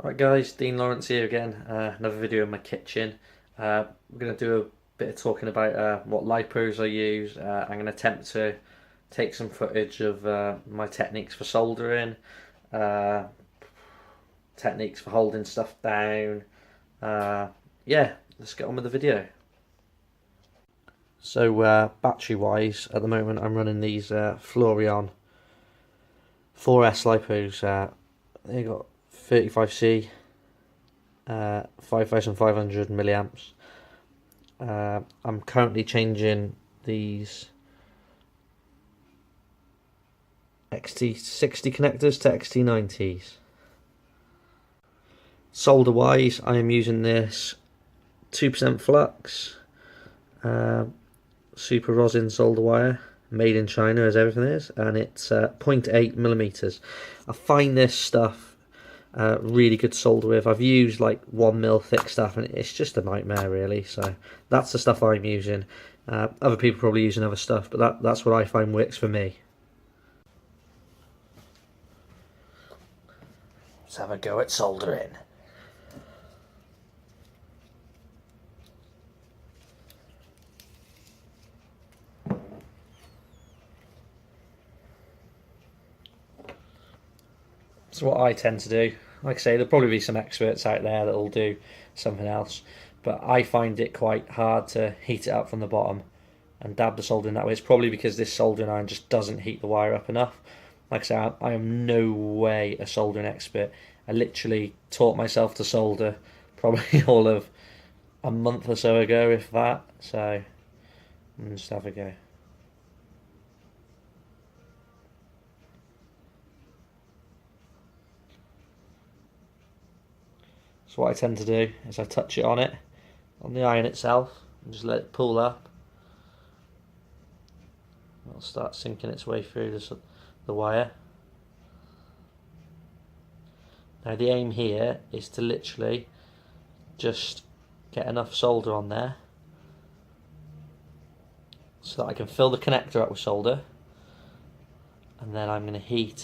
Alright guys, Dean Lawrence here again, another video in my kitchen. We're going to do a bit of talking about what lipos I use. I'm going to attempt to take some footage of my techniques for soldering, techniques for holding stuff down. Yeah, let's get on with the video. So battery wise, at the moment I'm running these Florion 4S lipos. They got 35C, 5500 milliamps. I'm currently changing these xt60 connectors to xt90s. Solder wise, I am using this 2% flux super rosin solder wire, made in China as everything is, and it's 0.8 millimeters. I find this stuff really good to solder with. I've used like 1mm thick stuff and it's just a nightmare really, so that's the stuff I'm using. Other people probably using other stuff, but that's what I find works for me. Let's have a go at soldering. So what I tend to do, like I say, there'll probably be some experts out there that'll do something else, but I find it quite hard to heat it up from the bottom and dab the soldering that way. It's probably because this soldering iron just doesn't heat the wire up enough. Like I say, I am no way a soldering expert. I literally taught myself to solder probably all of a month or so ago, if that. So I'm just have a go. So what I tend to do is I touch it on the iron itself, and just let it pull up. It'll start sinking its way through the wire. Now the aim here is to literally just get enough solder on there so that I can fill the connector up with solder, and then I'm going to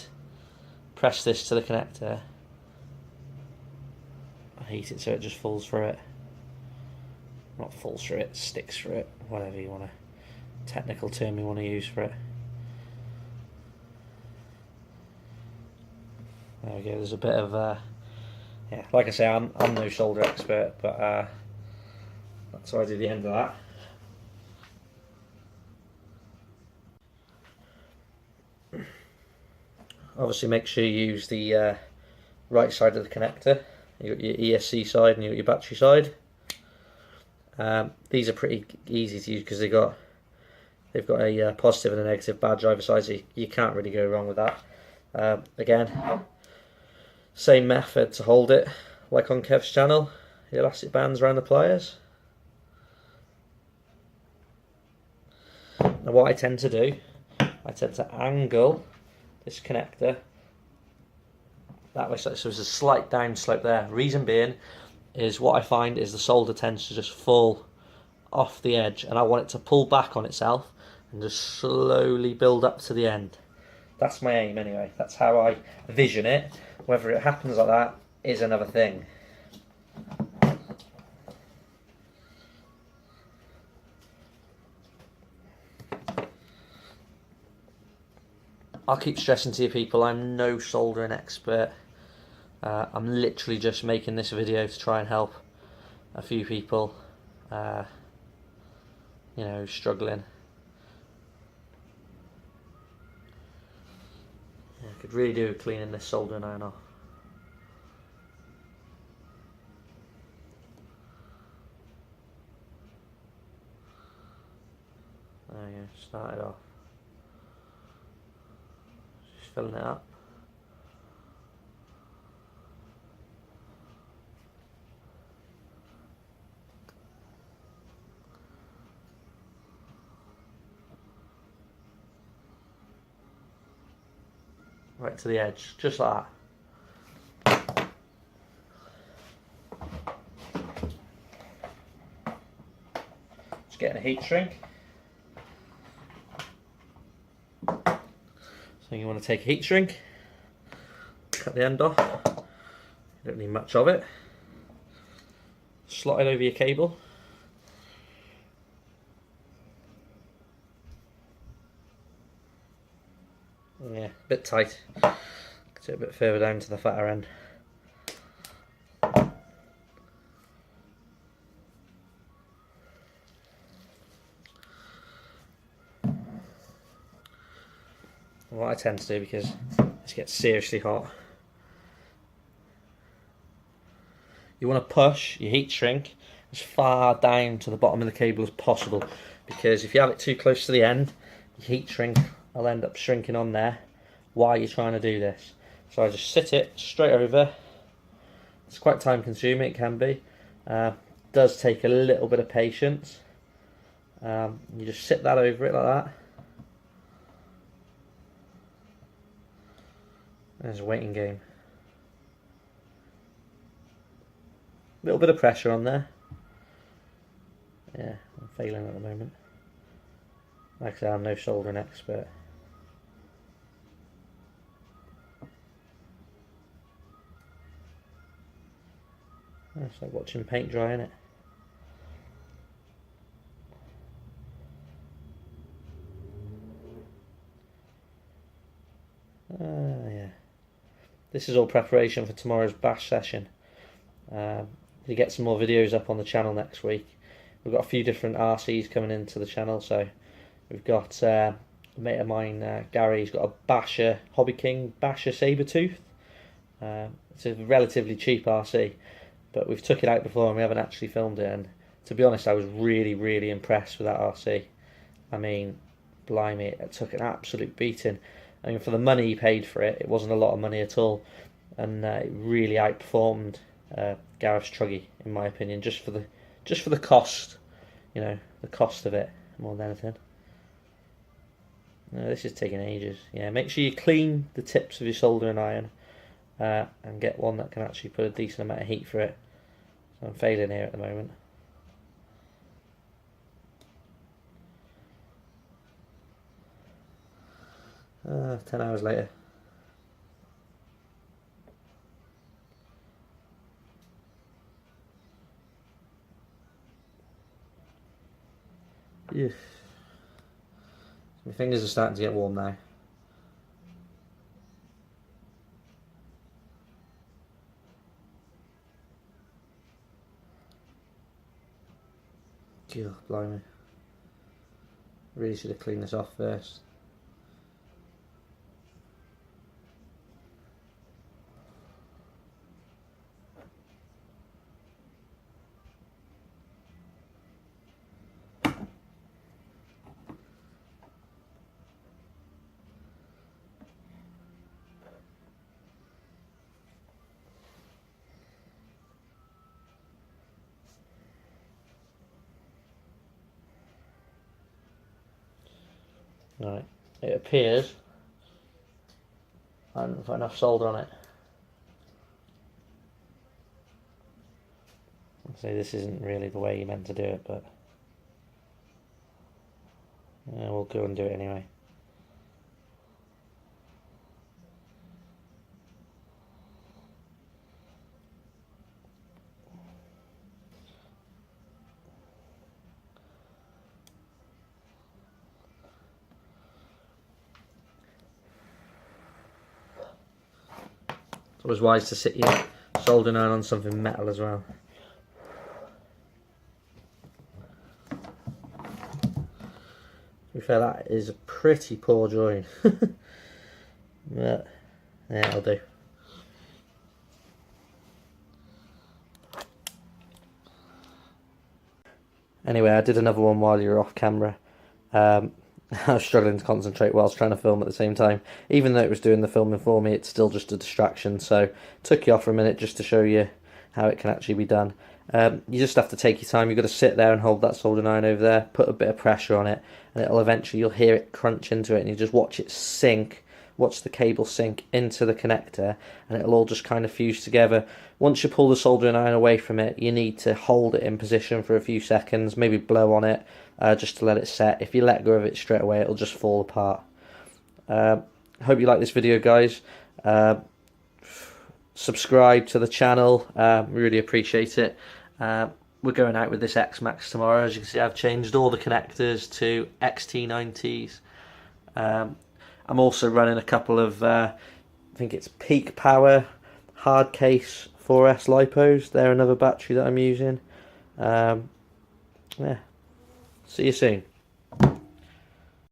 press this to the connector. Heat it so it just falls through it. Not falls through it, sticks through it, whatever you want to, technical term you want to use for it. There we go, there's a bit of, yeah, like I say, I'm no solder expert, but that's why I do the end of that. Obviously make sure you use the right side of the connector. You got your ESC side and you got your battery side. These are pretty easy to use because they've got a positive and a negative badge either side, so you can't really go wrong with that. Again, same method to hold it, like on Kev's channel, the elastic bands around the pliers. Now what I tend to do, I tend to angle this connector that way, so there's a slight down slope there. Reason being is what I find is the solder tends to just fall off the edge, and I want it to pull back on itself and just slowly build up to the end. That's my aim anyway. That's how I vision it. Whether it happens like that is another thing. I'll keep stressing to you people, I'm no soldering expert. I'm literally just making this video to try and help a few people, you know, struggling. Yeah, I could really do with cleaning this soldering iron off. There you go, started off. Just filling it up. Right to the edge, just like that. Just getting a heat shrink. So you want to take a heat shrink, cut the end off, Don't need much of it. Slot it over your cable. Yeah, a bit tight. Get it a bit further down to the fatter end. What I tend to do, because this gets seriously hot, you want to push your heat shrink as far down to the bottom of the cable as possible, because if you have it too close to the end, your heat shrink will end up shrinking on there while you're trying to do this. So I just sit it straight over. It's quite time consuming, it can be. Does take a little bit of patience. You just sit that over it like that. There's a waiting game. A little bit of pressure on there. Yeah, I'm failing at the moment. Like I said, I'm no soldering expert. It's like watching paint dry, isn't it? Yeah. This is all preparation for tomorrow's bash session. You get some more videos up on the channel next week. We've got a few different RCs coming into the channel. So we've got a mate of mine, Gary. He's got a Basher, Hobby King Basher Sabertooth. It's a relatively cheap RC, but we've took it out before and we haven't actually filmed it. And to be honest, I was really impressed with that RC. I mean, blimey, it took an absolute beating. I mean, for the money he paid for it, it wasn't a lot of money at all, and it really outperformed Gareth's Truggy, in my opinion, just for the cost, you know, the cost of it more than anything. No, this is taking ages. Yeah, make sure you clean the tips of your soldering iron and get one that can actually put a decent amount of heat for it. So I'm failing here at the moment. 10 hours later. Yeah. My fingers are starting to get warm now. God, blimey. Really should have cleaned this off first. Right, it appears I haven't got enough solder on it. So this isn't really the way you meant to do it, but yeah, we'll go and do it anyway. It's always wise to sit your soldering iron on something metal as well. To be fair, that is a pretty poor join. But yeah, it'll do. Anyway, I did another one while you were off camera. I was struggling to concentrate whilst trying to film at the same time. Even though it was doing the filming for me, it's still just a distraction. So took you off for a minute just to show you how it can actually be done. You just have to take your time. You've got to sit there and hold that soldering iron over there, put a bit of pressure on it, and it'll eventually, you'll hear it crunch into it, and you just watch it sink, watch the cable sink into the connector, and it'll all just kind of fuse together. Once you pull the soldering iron away from it, you need to hold it in position for a few seconds, maybe blow on it, just to let it set. If you let go of it straight away, it'll just fall apart. Hope you like this video, guys. subscribe to the channel. We really appreciate it. We're going out with this X Max tomorrow. As you can see, I've changed all the connectors to xt90s. I'm also running a couple of, I think it's Peak Power hard case 4S lipos. They're another battery that I'm using. Yeah. See you soon.